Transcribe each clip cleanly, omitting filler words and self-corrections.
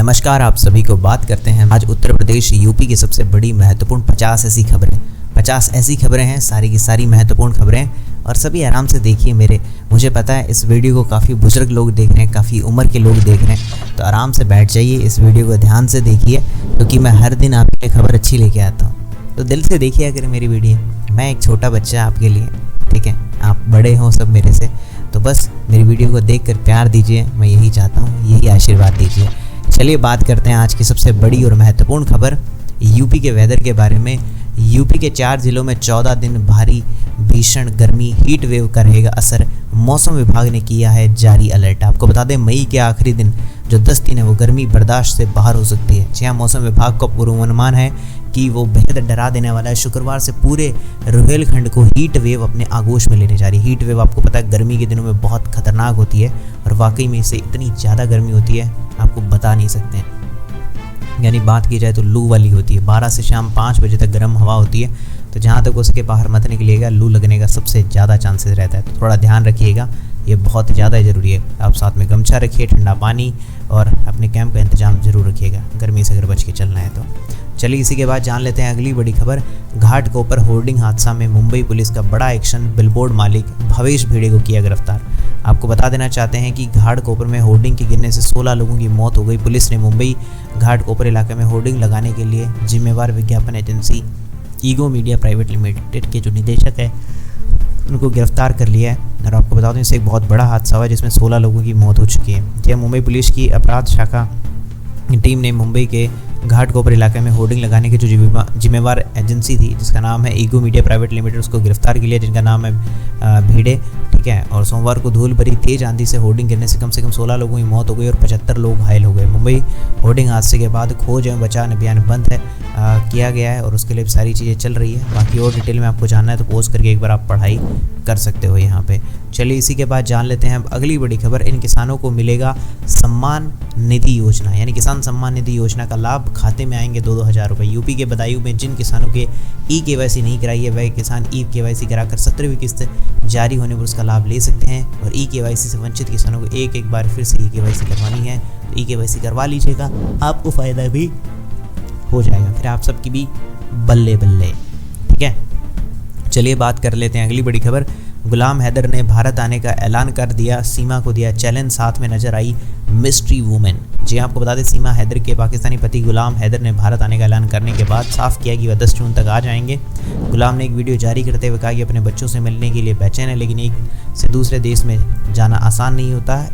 नमस्कार, आप सभी को बात करते हैं आज उत्तर प्रदेश यूपी की सबसे बड़ी महत्वपूर्ण 50 ऐसी खबरें। 50 ऐसी खबरें हैं, सारी की सारी महत्वपूर्ण खबरें, और सभी आराम से देखिए। मुझे पता है इस वीडियो को काफ़ी बुजुर्ग लोग देख रहे हैं, काफ़ी उम्र के लोग देख रहे हैं, तो आराम से बैठ जाइए, इस वीडियो को ध्यान से देखिए, क्योंकि मैं हर दिन आपके लिए खबर अच्छी लेके आता हूँ। तो दिल से देखिए अगर मेरी वीडियो। मैं एक छोटा बच्चा आपके लिए, ठीक है, आप बड़े हो सब मेरे से, तो बस मेरी वीडियो को देखकर प्यार दीजिए, मैं यही चाहता हूँ, यही आशीर्वाद दीजिए। चलिए बात करते हैं आज की सबसे बड़ी और महत्वपूर्ण खबर, यूपी के वेदर के बारे में। यूपी के 4 जिलों में 14 दिन भारी भीषण गर्मी हीट वेव का रहेगा असर। मौसम विभाग ने किया है जारी अलर्ट। आपको बता दें मई के आखिरी दिन जो 10 दिन है वो गर्मी बर्दाश्त से बाहर हो सकती है। जी हाँ, मौसम विभाग का पूर्वानुमान है कि वो बेहद डरा देने वाला है। शुक्रवार से पूरे रुहेलखंड को हीट वेव अपने आगोश में लेने जा रही है। हीट वेव आपको पता है गर्मी के दिनों में बहुत खतरनाक होती है, और वाकई में इससे इतनी ज़्यादा गर्मी होती है आपको बता नहीं सकते हैं। यानी बात की जाए तो लू वाली होती है। 12 से शाम 5 बजे तक गर्म हवा होती है, तो जहाँ तक हो सके बाहर मत निकलिएगा, लू लगने का सबसे ज़्यादा चांसेस रहता है, तो थोड़ा ध्यान रखिएगा, ये बहुत ज़्यादा ज़रूरी है। आप साथ में गमछा रखिए, ठंडा पानी, और अपने कैंप का इंतजाम ज़रूर रखिएगा गर्मी से अगर बच के चलना है तो। चलिए इसी के बाद जान लेते हैं अगली बड़ी खबर। घाटकोपर होर्डिंग हादसा में मुंबई पुलिस का बड़ा एक्शन, बिलबोर्ड मालिक भवेश भिड़े को किया गिरफ्तार। आपको बता देना चाहते हैं कि घाटकोपर में होर्डिंग के गिरने से 16 लोगों की मौत हो गई। पुलिस ने मुंबई घाटकोपर इलाके में होर्डिंग लगाने के लिए जिम्मेवार विज्ञापन agency ego media private limited के जो निदेशक है उनको गिरफ्तार कर लिया है। और आपको बता दूं इससे एक बहुत बड़ा हादसा हुआ जिसमें 16 लोगों की मौत हो चुकी है। यह मुंबई पुलिस की अपराध शाखा टीम ने मुंबई के घाटकोपर इलाके में होर्डिंग लगाने की जो जिम्मेवार एजेंसी थी जिसका नाम है ईगो मीडिया प्राइवेट लिमिटेड, उसको गिरफ्तार किया, जिनका नाम है भिड़े, ठीक है। और सोमवार को धूल भरी तेज आंधी से होर्डिंग गिरने से कम 16 लोगों की मौत हो गई और 75 लोग घायल हो गए। मुंबई होर्डिंग हादसे के बाद खोज एवं बचाव अभियान बंद है किया गया है, और उसके लिए सारी चीज़ें चल रही है। बाकी और डिटेल में आपको जानना है तो पोस्ट करके एक बार आप पढ़ाई कर सकते हो यहाँ पे। चलिए इसी के बाद जान लेते हैं अब अगली बड़ी खबर। इन किसानों को मिलेगा सम्मान निधि योजना, यानी किसान सम्मान निधि योजना का लाभ खाते में आएंगे 2-2 हज़ार रुपये। यूपी के बदायूं में जिन किसानों के KYC नहीं कराई है वह किसान KYC कराकर 17वीं किस्त जारी होने पर उसका लाभ ले सकते हैं। और KYC से वंचित किसानों को एक बार फिर से KYC करवानी है, तो KYC करवा लीजिएगा, आपको फ़ायदा भी हो जाएगा, फिर आप सबकी भी बल्ले बल्ले, ठीक है। चलिए बात कर लेते हैं अगली बड़ी खबर। गुलाम हैदर ने भारत आने का ऐलान कर दिया, सीमा को दिया चैलेंज, साथ में नजर आई मिस्ट्री वुमेन। जी आपको बता दें सीमा हैदर के पाकिस्तानी पति गुलाम हैदर ने भारत आने का ऐलान करने के बाद साफ किया कि वह 10 जून तक आ जाएंगे। गुलाम ने एक वीडियो जारी करते हुए कहा कि अपने बच्चों से मिलने के लिए बेचैन है, लेकिन एक से दूसरे देश में जाना आसान नहीं होता है,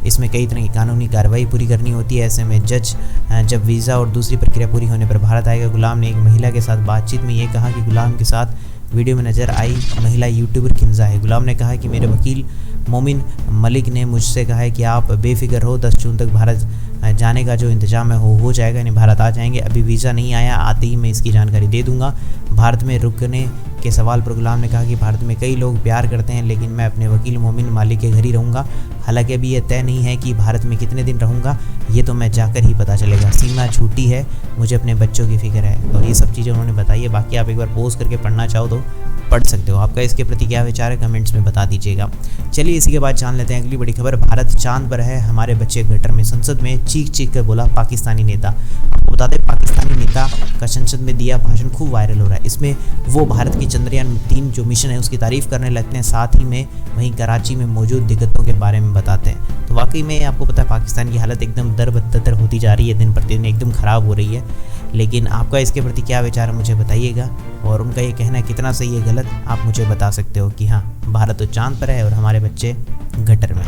इसमें कई तरह की कानूनी कार्रवाई पूरी करनी होती है। ऐसे में जज जब वीज़ा और दूसरी प्रक्रिया पूरी होने पर भारत आएगा। गुलाम ने एक महिला के साथ बातचीत में ये कहा कि गुलाम के साथ वीडियो में नजर आई महिला यूट्यूबर किन्जा है। गुलाम ने कहा कि मेरे वकील मोमिन मलिक ने मुझसे कहा है कि आप बेफिक्र हो, 10 जून तक भारत जाने का जो इंतजाम है हो जाएगा, यानी भारत आ जाएंगे। अभी वीज़ा नहीं आया, आते ही मैं इसकी जानकारी दे दूंगा। भारत में रुकने के सवाल पर गुलाम ने कहा कि भारत में कई लोग प्यार करते हैं, लेकिन मैं अपने वकील मोमिन मालिक के घर ही रहूँगा। हालांकि अभी यह तय नहीं है कि भारत में कितने दिन रहूँगा, ये तो मैं जाकर ही पता चलेगा। सीमा छूटी है, मुझे अपने बच्चों की फिक्र है, और ये सब चीज़ें उन्होंने बताई है। बाकी आप एक बार पोस्ट करके पढ़ना चाहो तो पढ़ सकते हो। आपका इसके प्रति क्या विचार है कमेंट्स में बता दीजिएगा। चलिए इसी के बाद जान लेते हैं अगली बड़ी खबर। भारत चांद पर है, हमारे बच्चे गटर में। संसद में चीख कर बोला पाकिस्तानी नेता। आपको बता दें पाकिस्तानी नेता का संसद में दिया भाषण खूब वायरल हो रहा है। इसमें वो भारत की चंद्रयान 3 जो मिशन है उसकी तारीफ करने लगते हैं, साथ ही में वहीं कराची में मौजूद दिक्कतों के बारे में बताते हैं। तो वाकई में आपको पता है पाकिस्तान की हालत एकदम दर होती जा रही है, दिन प्रतिदिन एकदम ख़राब हो रही है। लेकिन आपका इसके प्रति क्या विचार है मुझे बताइएगा, और उनका ये कहना कितना सही है गलत आप मुझे बता सकते हो कि हाँ भारत तो चांद पर है और हमारे बच्चे गटर में।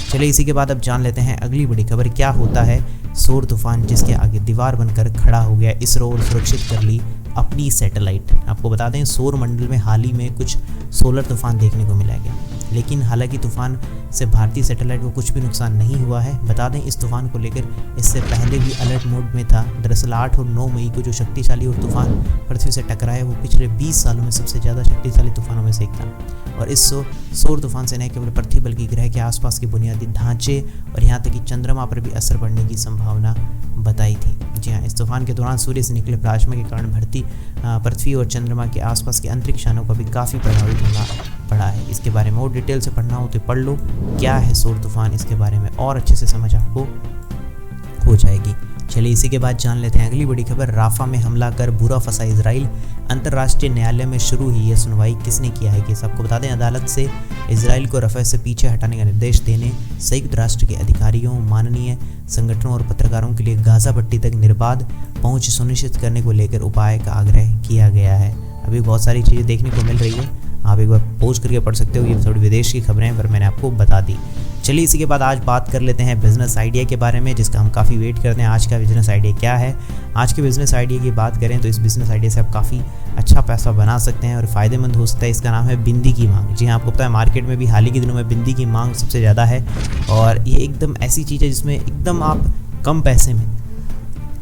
चलिए इसी के बाद अब जान लेते हैं अगली बड़ी खबर। क्या होता है सौर तूफान जिसके आगे दीवार बनकर खड़ा हो गया, इसरो और सुरक्षित कर ली अपनी सैटेलाइट। आपको बता दें सौर मंडल में हाल ही में कुछ सोलर तूफान देखने को मिला गया, लेकिन हालांकि तूफान से भारतीय सैटेलाइट को कुछ भी नुकसान नहीं हुआ है। बता दें इस तूफान को लेकर इससे पहले भी अलर्ट मोड में था। दरअसल 8 और 9 मई को जो शक्तिशाली और तूफान पृथ्वी से टकराया वो पिछले 20 सालों में सबसे ज़्यादा शक्तिशाली तूफानों में से एक था। और इस सौर तूफान से न केवल पृथ्वी बल्कि ग्रह के आसपास के बुनियादी ढांचे और यहाँ तक कि चंद्रमा पर भी असर पड़ने की संभावना बताई थी। जी हाँ, इस तूफान के दौरान सूर्य से निकले प्लाज्मा के कारण पृथ्वी और चंद्रमा के आसपास के अंतरिक्ष यानों का भी काफ़ी प्रभावित होना पड़ा है। इसके बारे में और डिटेल से पढ़ना हो तो पढ़ लो क्या है सौर तूफान, इसके बारे में और अच्छे से समझ आपको हो जाएगी। चलिए इसी के बाद जान लेते हैं अगली बड़ी खबर। राफा में हमला कर बुरा फंसा इजराइल, अंतर्राष्ट्रीय न्यायालय में शुरू हुई है सुनवाई, किसने किया है केस? आपको बता दें, अदालत से इजराइल को रफा से पीछे हटाने का निर्देश देने संयुक्त राष्ट्र के अधिकारियों, माननीय संगठनों और पत्रकारों के लिए गाजा पट्टी तक निर्बाध पहुंच सुनिश्चित करने को लेकर उपाय का आग्रह किया गया है। अभी बहुत सारी चीज़ें देखने को मिल रही है, आप एक बार पोस्ट करके पढ़ सकते हो। ये थोड़ी विदेश की खबरें हैं पर मैंने आपको बता दी। चलिए इसी के बाद आज बात कर लेते हैं बिजनेस आइडिया के बारे में, जिसका हम काफ़ी वेट करते हैं। आज का बिजनेस आइडिया क्या है? आज के बिजनेस आइडिया की बात करें तो इस बिजनेस आइडिया से आप काफ़ी अच्छा पैसा बना सकते हैं और फ़ायदेमंद हो सकता है। इसका नाम है बिंदी की मांग। जी हाँ, आपको पता है मार्केट में भी हाल ही के दिनों में बिंदी की मांग सबसे ज़्यादा है और ये एकदम ऐसी चीज़ है जिसमें एकदम आप कम पैसे में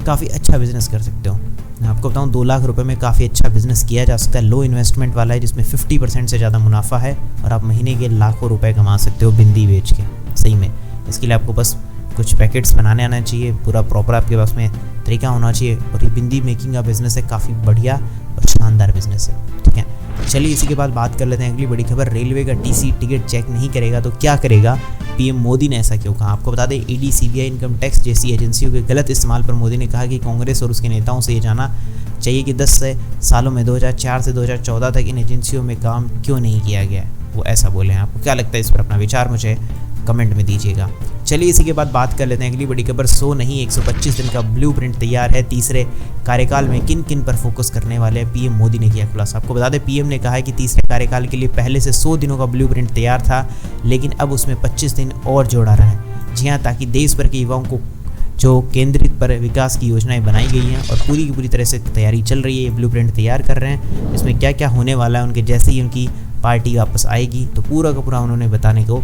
काफ़ी अच्छा बिजनेस कर सकते हो। मैं आपको बताऊं 2 लाख रुपए में काफ़ी अच्छा बिजनेस किया जा सकता है। लो इन्वेस्टमेंट वाला है जिसमें 50% से ज़्यादा मुनाफा है और आप महीने के लाखों रुपए कमा सकते हो बिंदी बेच के। सही में इसके लिए आपको बस कुछ पैकेट्स बनाने आना चाहिए, पूरा प्रॉपर आपके पास में तरीका होना चाहिए और ये बिंदी मेकिंग का बिजनेस है, काफ़ी बढ़िया और शानदार बिजनेस है। ठीक है, चलिए इसी के बाद बात कर लेते हैं अगली बड़ी खबर। रेलवे का टीसी टिकट चेक नहीं करेगा तो क्या करेगा? पीएम मोदी ने ऐसा क्यों कहा? आपको बता दें, ईडी, सीबीआई, इनकम टैक्स जैसी एजेंसियों के गलत इस्तेमाल पर मोदी ने कहा कि कांग्रेस और उसके नेताओं से ये जाना चाहिए कि 10 सालों में 2004 से 2014 तक इन एजेंसियों में काम क्यों नहीं किया गया। वो ऐसा बोले हैं। आपको क्या लगता है इस पर? अपना विचार मुझे कमेंट में दीजिएगा। चलिए इसी के बाद बात कर लेते हैं अगली बड़ी खबर। 100 नहीं 125 दिन का ब्लूप्रिंट तैयार है, तीसरे कार्यकाल में किन किन पर फोकस करने वाले हैं? पीएम मोदी ने किया खुलासा। आपको बता दें, पीएम ने कहा है कि तीसरे कार्यकाल के लिए पहले से 100 दिनों का ब्लूप्रिंट तैयार था, लेकिन अब उसमें 25 दिन और जोड़ा रहा है। जी हाँ, ताकि देश भर के युवाओं को जो केंद्रित पर विकास की योजनाएं बनाई गई हैं और पूरी की पूरी तरह से तैयारी चल रही है। ये ब्लूप्रिंट तैयार कर रहे हैं, इसमें क्या क्या होने वाला है उनके जैसे ही उनकी पार्टी वापस आएगी तो पूरा का पूरा उन्होंने बताने को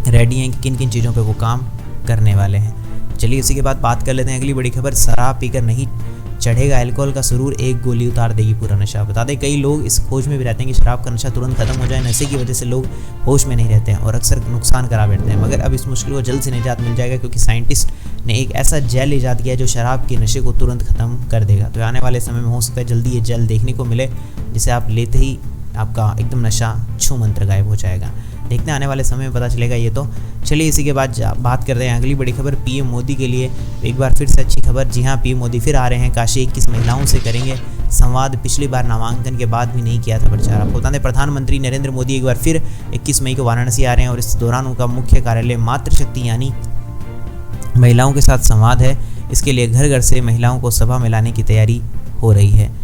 रेडी हैं कि किन किन चीज़ों पे वो काम करने वाले हैं। चलिए इसी के बाद बात कर लेते हैं अगली बड़ी खबर। शराब पीकर नहीं चढ़ेगा अल्कोहल का सुरूर, एक गोली उतार देगी पूरा नशा। बता दें, कई लोग इस खोज में भी रहते हैं कि शराब का नशा तुरंत खत्म हो जाए। नशे की वजह से लोग होश में नहीं रहते हैं और अक्सर नुकसान करा बैठते हैं, मगर अब इस मुश्किल को जल्द से निजात मिल जाएगा क्योंकि साइंटिस्ट ने एक ऐसा जेल ईजाद किया है जो शराब के नशे को तुरंत खत्म कर देगा। तो आने वाले समय में हो सकता है जल्दी ये जेल देखने को मिले, जिसे आप लेते ही आपका एकदम नशा छू मंत्र गायब हो जाएगा। देखते हैं आने वाले समय में पता चलेगा ये तो। चलिए इसी के बाद बात करते हैं अगली बड़ी खबर। पीएम मोदी के लिए एक बार फिर से अच्छी खबर। जी हाँ, पीएम मोदी फिर आ रहे हैं काशी, 21 महिलाओं से करेंगे संवाद। पिछली बार नामांकन के बाद भी नहीं किया था प्रचार। आपको बता दें, प्रधानमंत्री नरेंद्र मोदी एक बार फिर 21 मई को वाराणसी आ रहे हैं और इस दौरान उनका मुख्य कार्यालय मातृशक्ति यानी महिलाओं के साथ संवाद है। इसके लिए घर घर से महिलाओं को सभा में लाने की तैयारी हो रही है।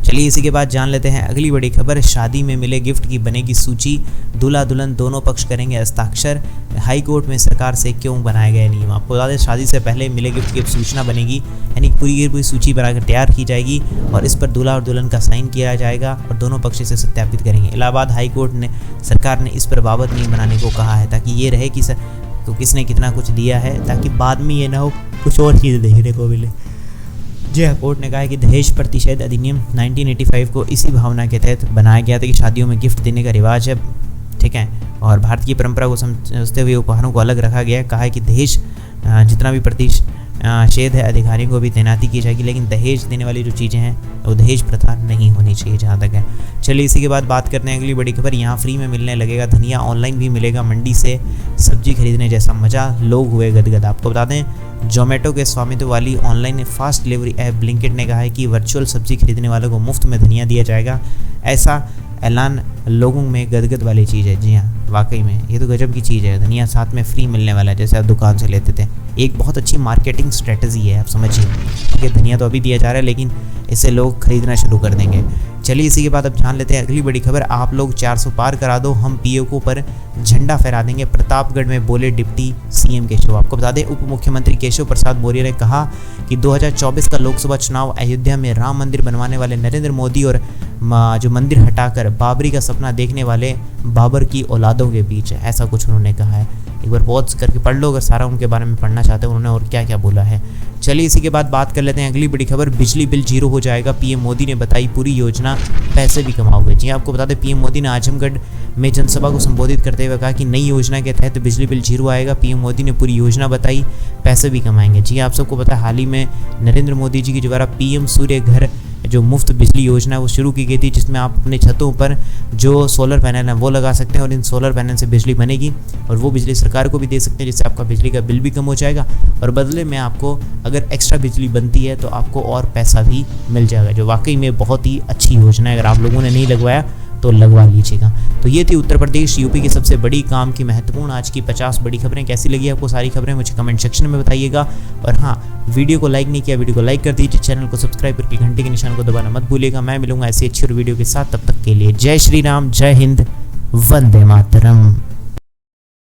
चलिए इसी के बाद जान लेते हैं अगली बड़ी खबर। शादी में मिले गिफ्ट की बनेगी सूची, दूल्हा दुल्हन दोनों पक्ष करेंगे हस्ताक्षर। हाई कोर्ट में सरकार से क्यों बनाया गया नियम? आपको बता दें, शादी से पहले मिले गिफ्ट की सूचना बनेगी, यानी पूरी की पूरी सूची बनाकर तैयार की जाएगी और इस पर दूल्हा और दुल्हन का साइन किया जाएगा और दोनों पक्ष इसे सत्यापित करेंगे। इलाहाबाद हाई कोर्ट ने सरकार ने इस पर बाबत नियम बनाने को कहा है ताकि ये रहे कि तो किसने कितना कुछ दिया है, ताकि बाद में ये ना हो कुछ और चीज़ें देखने को मिले। जी हाँ, कोर्ट ने कहा है कि दहेज प्रतिषेध अधिनियम 1985 को इसी भावना के तहत बनाया गया था कि शादियों में गिफ्ट देने का रिवाज है। ठीक है, और भारत की परंपरा को समझते हुए उपहारों को अलग रखा गया है। कहा है कि दहेज जितना भी प्रतिषेध है अधिकारियों को भी तैनाती की जाएगी, लेकिन दहेज देने वाली जो चीज़ें हैं वो दहेज प्रथा नहीं होनी चाहिए जहाँ तक है। चलिए इसी के बाद बात करते हैं अगली बड़ी खबर। यहाँ फ्री में मिलने लगेगा धनिया, ऑनलाइन भी मिलेगा मंडी से सब्जी खरीदने जैसा मजा, लोग हुए गदगद। आपको बता दें, जोमेटो के स्वामित्व वाली online fast delivery app Blinkit ने कहा है कि वर्चुअल सब्जी खरीदने वालों को मुफ्त में धनिया दिया जाएगा। ऐसा ऐलान लोगों में गदगद वाली चीज़ है। जी हाँ, वाकई में ये तो गजब की चीज़ है। धनिया साथ में फ्री मिलने वाला है, जैसे आप दुकान से लेते थे। एक बहुत अच्छी मार्केटिंग स्ट्रेटजी है, आप समझिए। क्योंकि धनिया तो अभी दिया जा रहा है, लेकिन इसे लोग खरीदना शुरू कर देंगे। चलिए इसी के बाद अब जान लेते हैं अगली बड़ी खबर। आप लोग 400 पार करा दो, हम पीओ पर झंडा फहरा देंगे, प्रतापगढ़ में बोले डिप्टी सीएम केशव। आपको बता दें, उप मुख्यमंत्री केशव प्रसाद मौर्य ने कहा कि 2024 का लोकसभा चुनाव अयोध्या में राम मंदिर बनवाने वाले नरेंद्र मोदी और जो मंदिर हटाकर बाबरी का सपना देखने वाले बाबर की औलादों के बीच है, ऐसा कुछ उन्होंने कहा है। एक बार पॉज करके पढ़ लो अगर सारा उनके बारे में पढ़ना चाहते हो उन्होंने और क्या क्या बोला है। चलिए इसी के बाद बात कर लेते हैं अगली बड़ी खबर। बिजली बिल जीरो हो जाएगा, पीएम मोदी ने बताई पूरी योजना, पैसे भी कमाओगे। जी आपको बता दें, पीएम मोदी ने आजमगढ़ में जनसभा को संबोधित करते हुए कहा कि नई योजना के तहत बिजली बिल जीरो आएगा। पीएम मोदी ने पूरी योजना बताई, पैसे भी कमाएंगे। जी आप सबको पता है, हाल ही में नरेंद्र मोदी जी के द्वारा पीएम सूर्य घर जो मुफ्त बिजली योजना वो शुरू की गई थी, जिसमें आप अपने छतों पर जो सोलर पैनल हैं वो लगा सकते हैं और इन सोलर पैनल से बिजली बनेगी और वो बिजली सरकार सरकार को भी दे सकते हैं, जिससे आपका बिजली का बिल भी कम हो जाएगा और बदले में आपको अगर एक्स्ट्रा बिजली बनती है तो आपको और पैसा भी मिल जाएगा, जो वाकई में बहुत ही अच्छी योजना है। अगर आप लोगों ने नहीं लगवाया तो लगवा लीजिएगा। तो ये थी उत्तर प्रदेश यूपी की सबसे बड़ी काम की महत्वपूर्ण आज की 50 बड़ी खबरें। कैसी लगी आपको सारी खबरें मुझे कमेंट सेक्शन में बताइएगा। और हाँ, वीडियो को लाइक नहीं किया, वीडियो को लाइक कर दीजिए, चैनल को सब्सक्राइब करके घंटे के निशान को दबाना मत भूलिएगा। मैं मिलूंगा ऐसी अच्छी और वीडियो के साथ, तब तक के लिए जय श्री राम, जय हिंद, वंदे मातरम।